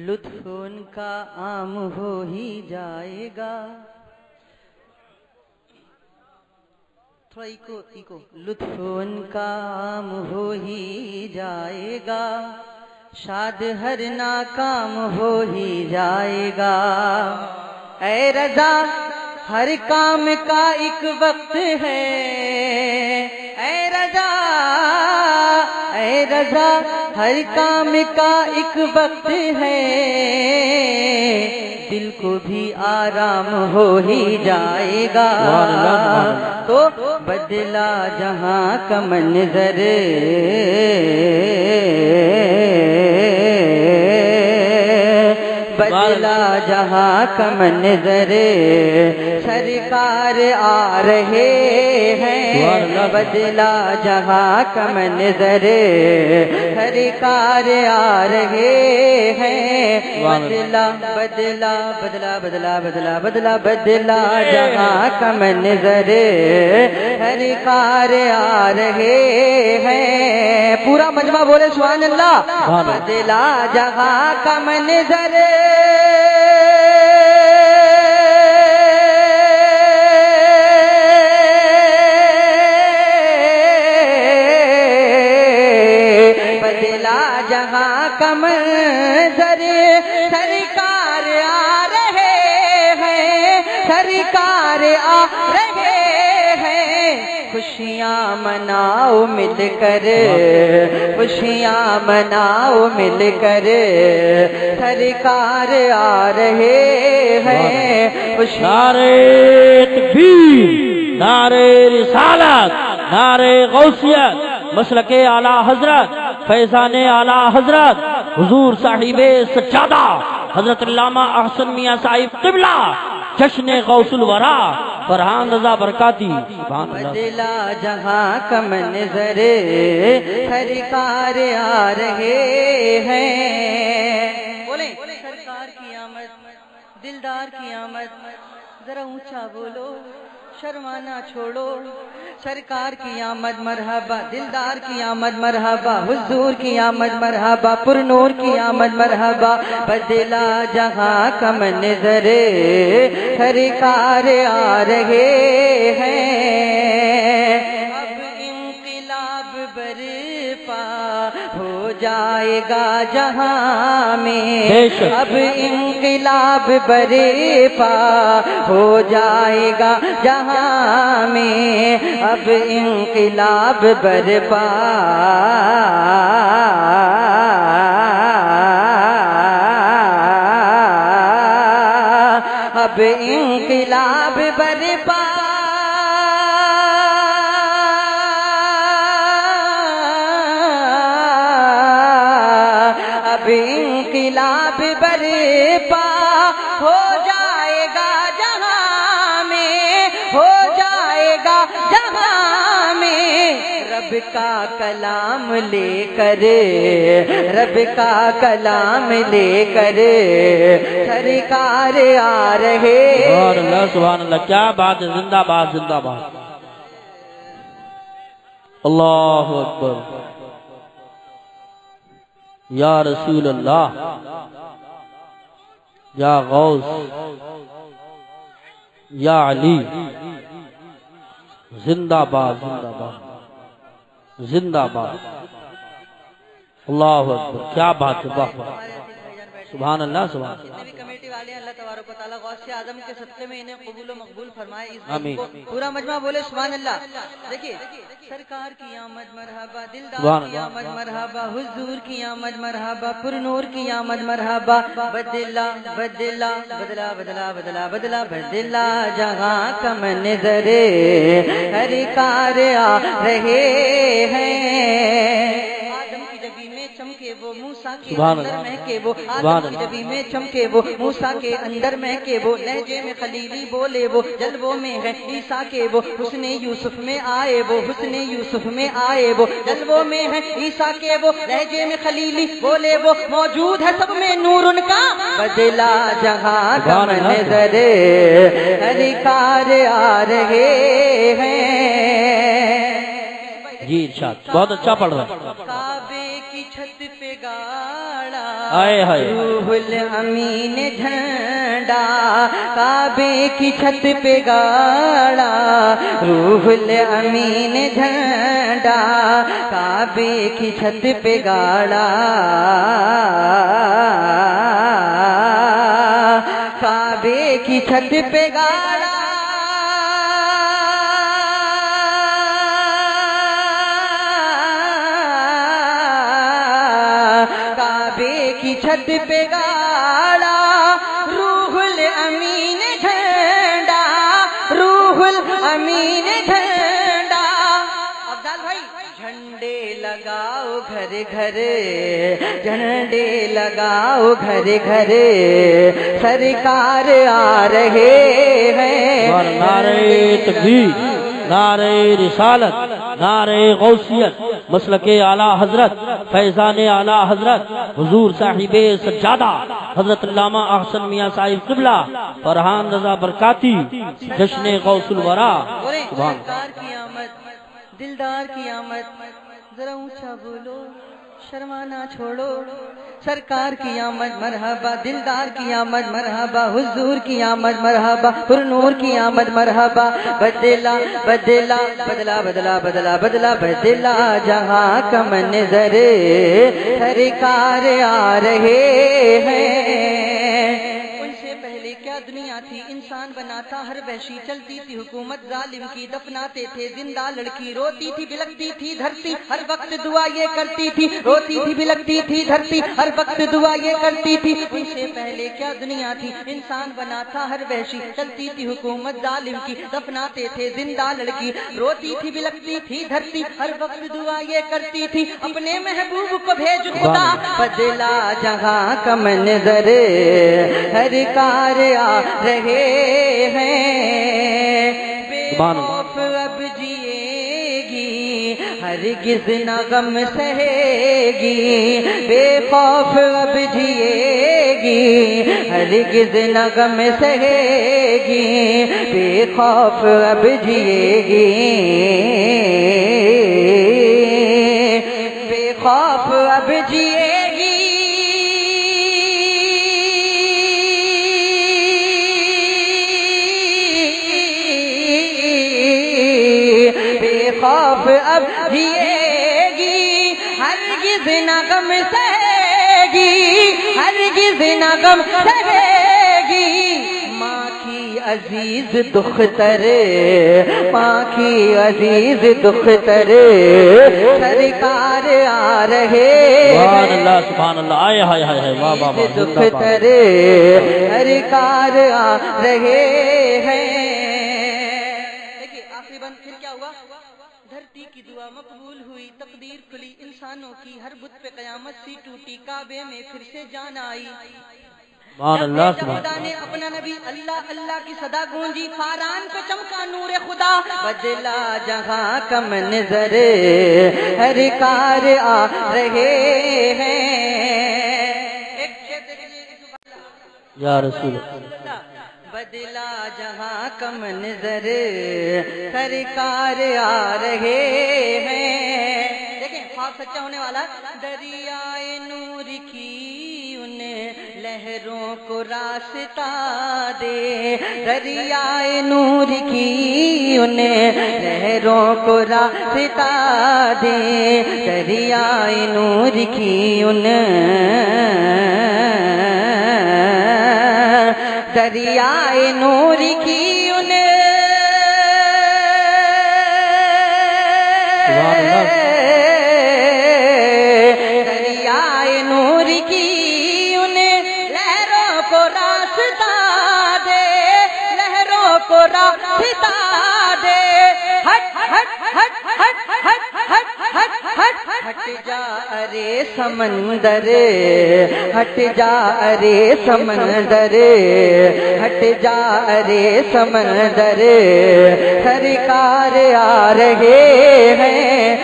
لطف ان کا عام ہو ہی جائے گا. تھوڑا ایکو. لطف ان کا عام ہو ہی جائے گا, شاد ہر ناکام ہو ہی جائے گا. اے رضا ہر کام کا ایک وقت ہے, اے رضا ہر کام کا ایک وقت ہے, دل کو بھی آرام ہو ہی جائے گا. تو بدلا جہاں کا منظر, بدلا جہاں کا منظر, سرکار آ رہے ہیں. بدلا جہاں کا منظر, سرکار آ رہے ہیں. بدلا بدلا بدلا بدلا بدلا بدلا بدلا جہاں کا منظر, سرکار آ رہے ہیں. پورا مجمع بولے سبحان اللہ. بدلا جہاں کا منظر, بدلا جہاں کا منظر, سرکار آ رہے ہیں, سرکار آ رہے ہیں. خوشیاں مناؤ مل کر, خوشیاں مناؤ مل کر, سرکار آ رہے ہیں. نعرے تکبیر, نعرے رسالت, نعرے غوثیت, مسلک اعلی حضرت, فیضان اعلی حضرت, حضور صاحب سجادہ حضرت علامہ احسن میاں صاحب قبلہ, جشن غوث الورا فرحان رضا برکاتی. بدلا جہاں کا منظر, سرکار آ رہے ہیں. بولیں سرکار کی آمد, دلدار کی آمد, ذرا اونچا بولو, شرمانا چھوڑو. سرکار کی آمد مرحبا, دلدار کی آمد مرحبا, حضور کی آمد مرحبا, پر نور کی آمد مرحبا. بدلا جہاں کا منظر, سرکار آ رہے ہیں. اب انقلاب برپا ہو جائے گا جہاں میں, اب انقلاب برپا ہو جائے گا جہاں میں, اب انقلاب برپا, اب انقلاب برپا, اب انقلاب برپا ہو جائے گا جہاں میں, ہو جائے گا جہاں میں. رب کا کلام لے کر, رب کا کلام لے کر, سرکار آ رہے. سبحان اللہ سبحان اللہ, کیا بات ہے. زندہ باد زندہ باد. اللہ اکبر. یا رسول اللہ, یا غوث, یا علی, زندہ باد زندہ باد زندہ باد. اللہ اکبر, کیا بات ہے. واہ واہ, سبحان اللہ سبحان اللہ. جتنے بھی کمیٹی والے ہیں اللہ تبارک و تعالیٰ غوث اعظم کے صدقے میں انہیں قبول و مقبول فرمائے. آمین. پورا مجمع بولے سبحان اللہ. دیکھیے سرکار کی آمد مرحبا, دلدار کی آمد مرحبا, حضور کی آمد مرحبا, پر نور کی آمد مرحبا. بدلا بدلا بدلا بدلا بدلا بدلا بدلا جہاں کا منظر, سرکار آ رہے ہیں. آدم کی ڈبی میں چمکے وہ, موسیٰ کے اندر مہکے وہ, آدم کی ڈبی میں چمکے وہ, موسیٰ کے اندر مہکے وہ, لہجے میں خلیلی بولے وہ, جلووں میں ہے عیسیٰ کے وہ, حسن یوسف میں آئے وہ, حسن یوسف میں آئے وہ, جلووں میں ہے عیسیٰ کے وہ, لہجے میں خلیلی بولے وہ, موجود ہے سب میں نور ان کا. بدلا جہاں کا منظر, سرکار آ رہے ہیں. جی ارشاد, بہت اچھا پڑھ رہا ہے. کعبے کی کی چھت پہ گاڑا آئے ہائے روح الامین جھنڈا کعبے کی چھت پہ گاڑا روح الامین جھنڈا کعبے کی چھت پہ گاڑا کعبے کی چھت پہ گاڑا کعبے کی چھت پہ گاڑا روح الامین جھنڈا روح الامین جھنڈا افضل بھائی جھنڈے لگاؤ گھر گھر جھنڈے لگاؤ گھر گھر سرکار آ رہے ہیں نعرہ تکبیر نعرہ رسالت نعرہ غوثیت مسلک اعلی حضرت فیضان اعلی حضرت حضور صاحب سجادہ حضرت علامہ احسن میاں صاحب قبلہ فرحان رضا برکاتی جشن غوث الورا سرکار کی آمد دلدار کی آمد ذرا اونچا بولو شرمانا چھوڑو سرکار کی آمد مرحبا دلدار کی آمد مرحبا حضور کی آمد مرحبا پر نور کی آمد مرحبا بدلا بدلا بدلا بدلا بدلا بدلا بدلا جہاں کا منظر سرکار آ رہے ہیں ان سے پہلے کیا دنیا تھی انسان بناتا ہر وحشی چلتی تھی حکومت ظالم کی دفناتے تھے زندہ لڑکی روتی تھی بلکتی تھی دھرتی ہر وقت دعا یہ کرتی تھی روتی تھی بلکتی تھی دھرتی ہر وقت دعا یہ کرتی تھی ان سے پہلے کیا دنیا تھی انسان بناتا ہر وحشی چلتی تھی حکومت ظالم کی دفناتے تھے زندہ لڑکی روتی تھی بلکتی تھی دھرتی ہر وقت دعا یہ کرتی تھی اپنے محبوب کو بھیج خدا بدلا جہاں کا منظر ہر کار آ رہے ہیں بے خوف اب جیے گی ہرگز نہ غم سہے گی بے خوف اب جیے گی ہرگز نہ غم سہے گی بے خوف اب جیے گی بے خوف اب جیے گی خوف اب جیے گی ہرگز نہ غم سہے گی ہرگز نہ غم سہے گی ماں کی عزیز دختر ماں کی عزیز دختر سرکار آ رہے سبحان اللہ سبحان اللہ آئے ہائے ہائے واہ واہ واہ دختر سرکار آ رہے ہیں آخری بند پھر کیا ہوا دھرتی کی دعا مقبول ہوئی تقدیر کھلی انسانوں کی ہر بت پہ قیامت سی ٹوٹی کعبے میں پھر سے جان آئی سبحان اللہ جب خدا نے اپنا نبی اللہ اللہ کی صدا گونجی فاران پہ چمکا نور خدا بدلا جہاں کا منظر ہر کار آ رہے ہیں یا رسول اللہ بدلا جہاں کا منظر سرکار آ رہے ہیں دیکھیں خواب سچا ہونے والا دریائے نور کی ان لہروں کو راستہ دے دریائے نور کی ان لہروں کو راستہ دے دریائے نور کی ان دریائے نور کی ان دریائے نور کی ان لہروں کو راستہ دے لہروں کو راستہ دے ہٹ ہٹ ہٹ ہٹ ہٹ ہٹ ہٹ ہٹ ہٹ جا ارے سمندر ہٹ جا ارے سمندر ہٹ جا ارے سمندر سرکار آ رہے ہیں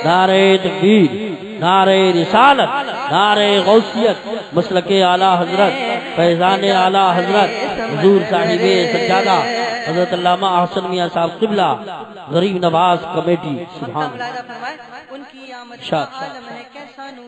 نعرہ تکبیر نعرہ رسالت نعرہ غوثیت مسلک اعلی حضرت فیضان اعلی حضرت حضور صاحب سجادہ حضرت علامہ احسن میاں صاحب قبلہ غریب نواز کمیٹی سبحان اللہ ان کی آمد عالم ہے کیسا نور